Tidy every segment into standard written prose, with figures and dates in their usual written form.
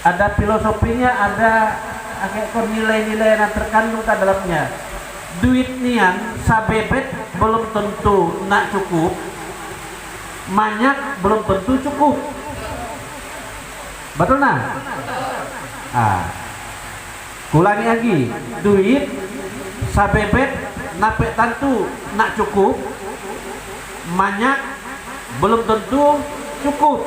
ada filosofinya, ada nilai-nilai yang terkandung ke dalamnya. Duit nian sabebet belum tentu nak cukup, banyak belum tentu cukup. Betul nah? Ulangi lagi, duit sabebet nape tentu nak cukup, banyak belum tentu cukup.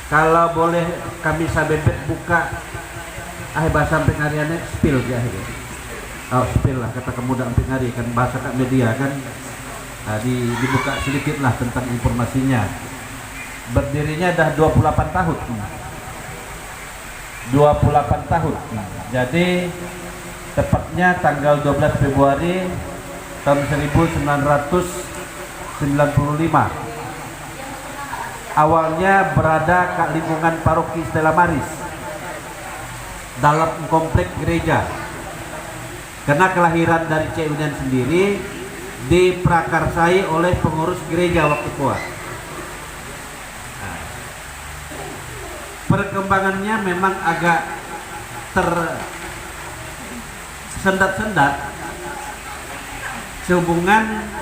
Kalau boleh kami sabebet buka bahasa penghariannya spill ya. Spill lah kata kemuda penghari kan bahasa kak media kan. Dibuka sedikit lah tentang informasinya. Berdirinya dah 28 tahun. 28 tahun. Jadi tepatnya tanggal 12 Februari tahun 1995. Awalnya berada ke lingkungan paroki Stella Maris dalam komplek gereja. Karena kelahiran dari Cik Unian sendiri diprakarsai oleh pengurus gereja waktu kuat. Perkembangannya memang agak tersendat-sendat sehubungan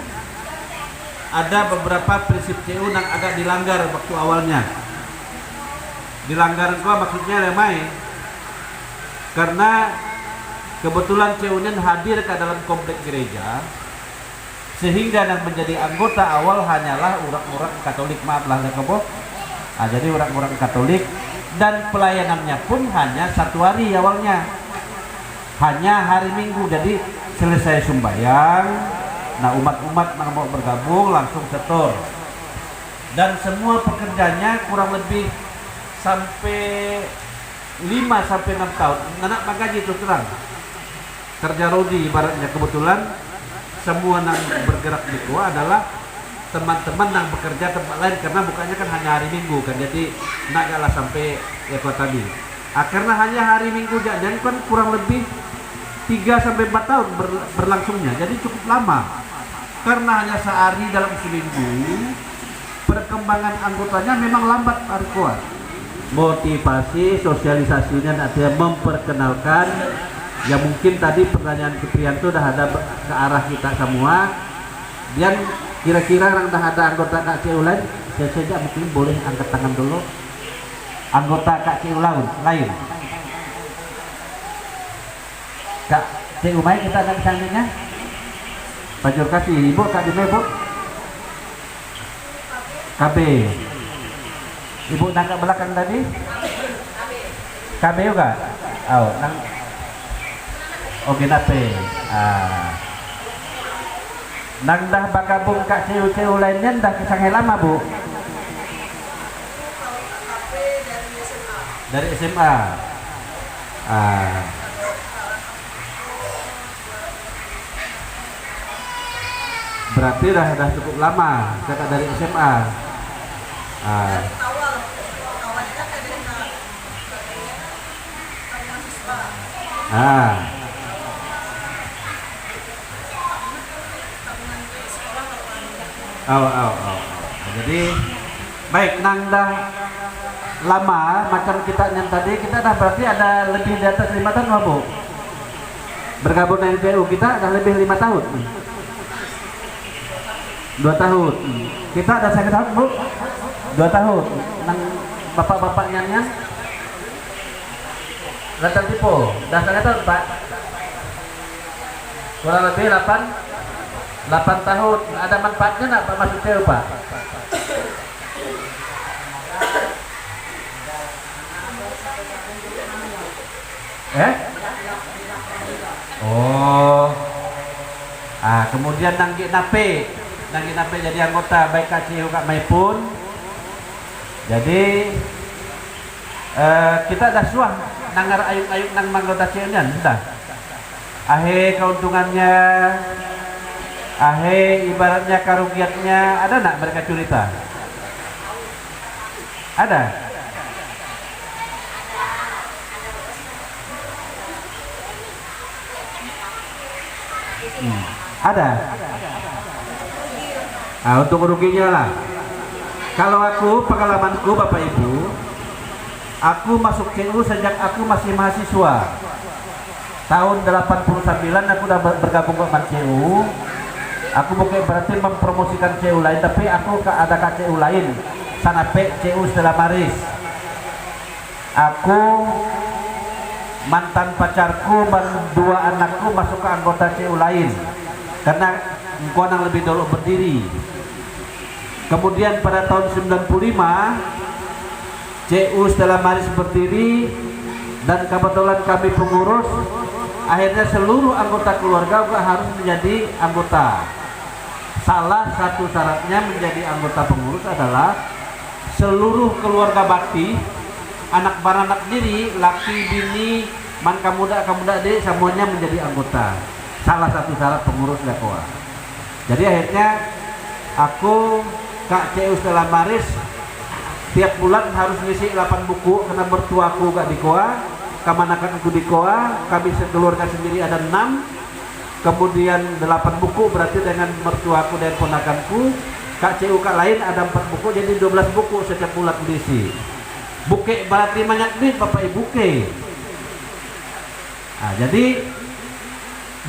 ada beberapa prinsip CU yang agak dilanggar waktu awalnya. Dilanggar gua maksudnya lemai karena kebetulan CU hadir ke dalam komplek gereja sehingga yang menjadi anggota awal hanyalah orang-orang Katolik, maaflah lekebo. Jadi orang-orang Katolik dan pelayanannya pun hanya 1 hari awalnya, hanya hari Minggu. Jadi selesai sembahyang, nah umat-umat yang mau bergabung langsung setor, dan semua pekerjanya kurang lebih sampai 5 sampai 6 tahun anak magaji itu terang kerja rodi ibaratnya. Kebetulan semua yang bergerak di gua adalah teman-teman yang bekerja tempat lain karena bukannya kan hanya hari Minggu kan, jadi nak galah sampai ya kau tadi. Karena hanya hari Minggu jadi kan kurang lebih 3 sampai 4 tahun berlangsungnya, jadi cukup lama. Karena hanya sehari dalam seminggu, perkembangan anggotanya memang lambat hari kuat. Motivasi sosialisasinya nanti memperkenalkan, ya mungkin tadi pertanyaan Kiprianto dah ada ke arah kita semua. Dan kira-kira orang dah ada anggota KCU lain, saya saja mungkin boleh angkat tangan dulu. Anggota KCU lain. Kak CU Mai kita ada selanjutnya. Pajur kasih ibu kak di ibu KB ibu nangkap belakang tadi KB juga oke nape nang dah bakabung kak CU lainnya dah kesangai lama bu dari SMA. Berarti dah cukup lama kakak dari SMA. Jadi baik nang dah lama macam kita yang tadi kita dah berarti ada lebih di atas 5 tahun bu bergabung dengan CU kita dah lebih 5 tahun. 2 tahun. Kita ada 1 tahun bu 2 tahun. Nang bapak-bapaknya Lantar Tipo dah 1 tahun pak. Kurang lebih 8 tahun. Ada manfaatnya nak pak masuk CU pak? Kemudian nanggi nape jadi anggota baik KCU Kak Mai pun. Jadi kita dah suah nangar ayuk-ayuk nang anggota CU nya sudah. Keuntungannya, ibaratnya kerugiannya ada nak mereka cerita? Ada. Ada. Nah, untuk ruginya lah. Kalau aku, pengalamanku Bapak Ibu, aku masuk CU sejak aku masih mahasiswa. Tahun 89 aku udah bergabung ke CU. Aku bukan berarti mempromosikan CU lain, tapi aku ada CU lain. Sanape CU Stella Maris. Aku, mantan pacarku dan 2 anakku masuk ke anggota CU lain karena engkau yang lebih dulu berdiri. Kemudian pada tahun 95 CU Stella Maris berdiri dan kebetulan kami pengurus, akhirnya seluruh anggota keluarga juga harus menjadi anggota. Salah satu syaratnya menjadi anggota pengurus adalah seluruh keluarga bakti, anak baranak diri, laki, bini, man kamuda dek, semuanya menjadi anggota. Salah satu syarat pengurus dakwah. Jadi akhirnya aku Kak CU Stella Maris tiap bulan harus ngisi 8 buku karena mertuaku gak di koa, kamanakan aku di koa, kami sekeluarga sendiri ada 6, kemudian 8 buku berarti dengan mertuaku dan ponakanku. Kak CU Kak lain ada 4 buku, jadi 12 buku setiap bulan diisi. Buke berarti banyak duit Bapak Ibu buke. Nah, jadi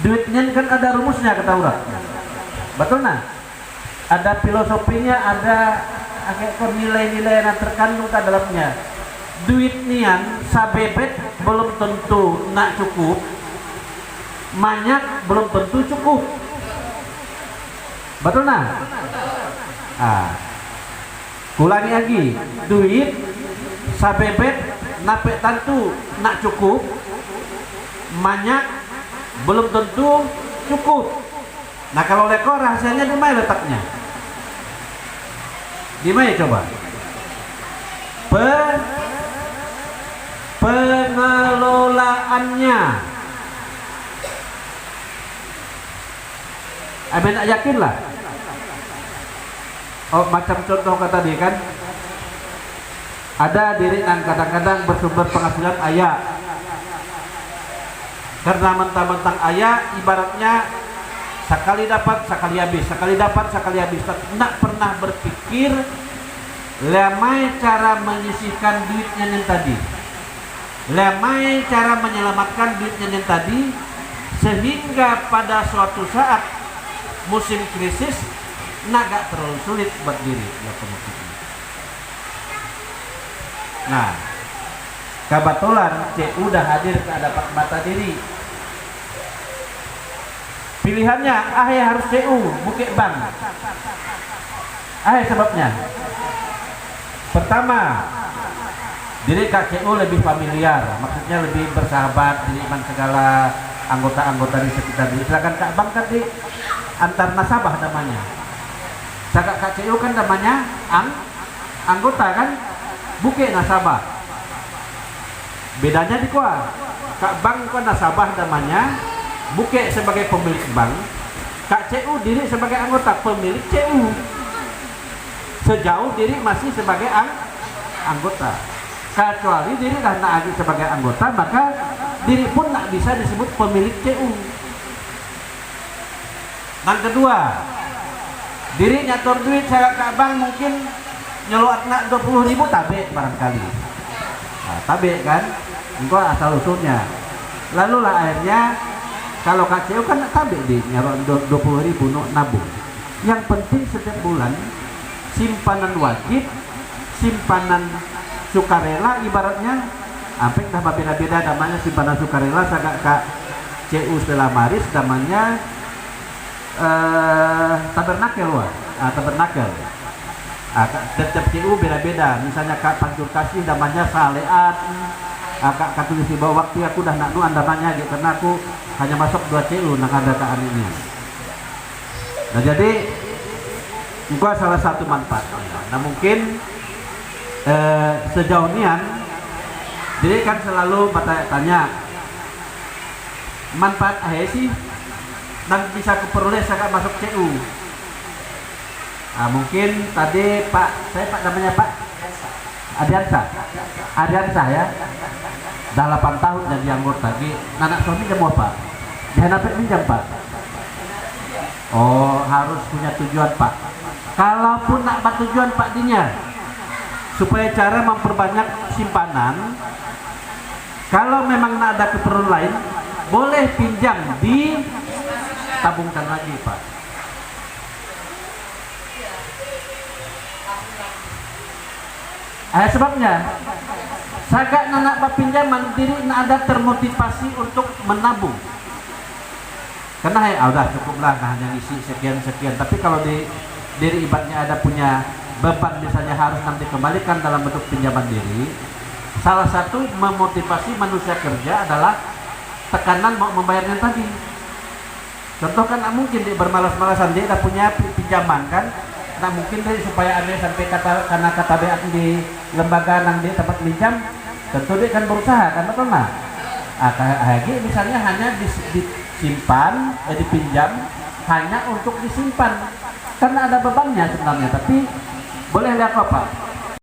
duitnya kan ada rumusnya kata orang. Betul nah? Ada filosofinya, ada nilai-nilai yang terkandung ke dalamnya. Duit nian sabebet belum tentu nak cukup, banyak belum tentu cukup. Betul nah? Ulangi lagi, duit sabebet nape tentu nak cukup, banyak belum tentu cukup. Nah kalau lekor rahasianya di mana letaknya? Di mana coba? Pengelolaannya. Amin tak yakin lah. Oh macam contoh kata dia kan, ada diri yang kadang-kadang bersumber penghasilan ayah. Karena mentang-mentang ayah ibaratnya sekali dapat sekali habis, sekali dapat sekali habis. Tidak pernah berpikir lemai cara menyisihkan duitnya yang tadi, lemai cara menyelamatkan duitnya yang tadi, sehingga pada suatu saat musim krisis gak terlalu sulit buat diri. Nah kebetulan CU udah hadir ke hadapan mata diri. Pilihannya, harus CU, Bukit Bang. Sebabnya. Pertama, diri Kak CU lebih familiar, maksudnya lebih bersahabat dengan segala anggota-anggota di sekitar diri. Silakan Kak Bang kan di antar nasabah namanya. Kak CU kan namanya anggota kan, Bukit nasabah. Bedanya di kuah. Kak Bang kan nasabah namanya, Buke sebagai pemilik bank, Kak CU diri sebagai anggota pemilik CU. Sejauh diri masih sebagai anggota. Kecuali diri dah nak lagi sebagai anggota, maka diri pun tak bisa disebut pemilik CU. Yang kedua, diri nyator duit saya Kak Bang mungkin nyeluat nak 20.000 tabe barangkali. Nah, tabe kan, engkau asal usulnya. Lalu lah akhirnya kalau Kak CU kan tabe di nyaruh 20.000 nabung. Yang penting setiap bulan simpanan wajib, simpanan sukarela ibaratnya, sampai dah beda-beda namanya simpanan sukarela. Sagak Kak CU Stella Maris namanya tabernakel wah, tabernakel. Setiap CU beda-beda. Misalnya Kak Panjur Kasih namanya Saleat. Kak tulis di bawah waktu aku dah nak nuan namanya gitu, karena aku hanya masuk 2 CU nang ada kaan ini. Nah jadi engkau salah satu manfaat. Nah mungkin sejauh nian jadi kan selalu bertanya manfaat sih dan bisa kuperoleh saat masuk CU. Nah, mungkin tadi saya Pak namanya Pak Adiansa ya. Dah 8 tahun jadi anggota. Anak suami jam apa? Dia dapat minjam Pak. Oh, harus punya tujuan Pak. Kalaupun nak tujuan Pak dinya, supaya cara memperbanyak simpanan, kalau memang nak ada keperluan lain, boleh pinjam di tabungkan lagi Pak. Sebabnya sagak nak pinjaman diri nak ada termotivasi untuk menabung. Karena udah cukuplah nah, hanya isi sekian. Tapi kalau di diri ibaratnya ada punya beban misalnya harus nanti kembalikan dalam bentuk pinjaman diri. Salah satu memotivasi manusia kerja adalah tekanan mau membayarnya tadi. Contoh kan mungkin dia bermalas-malasan dia udah punya pinjaman kan. Nah mungkin dia supaya ada sampai karena kata BA di lembaga nang dia tempat pinjam, tentu dia kan berusaha kan betul nah. Kayak misalnya hanya disimpan, dipinjam hanya untuk disimpan karena ada bebannya sebenarnya. Tapi boleh lihat apa Pak?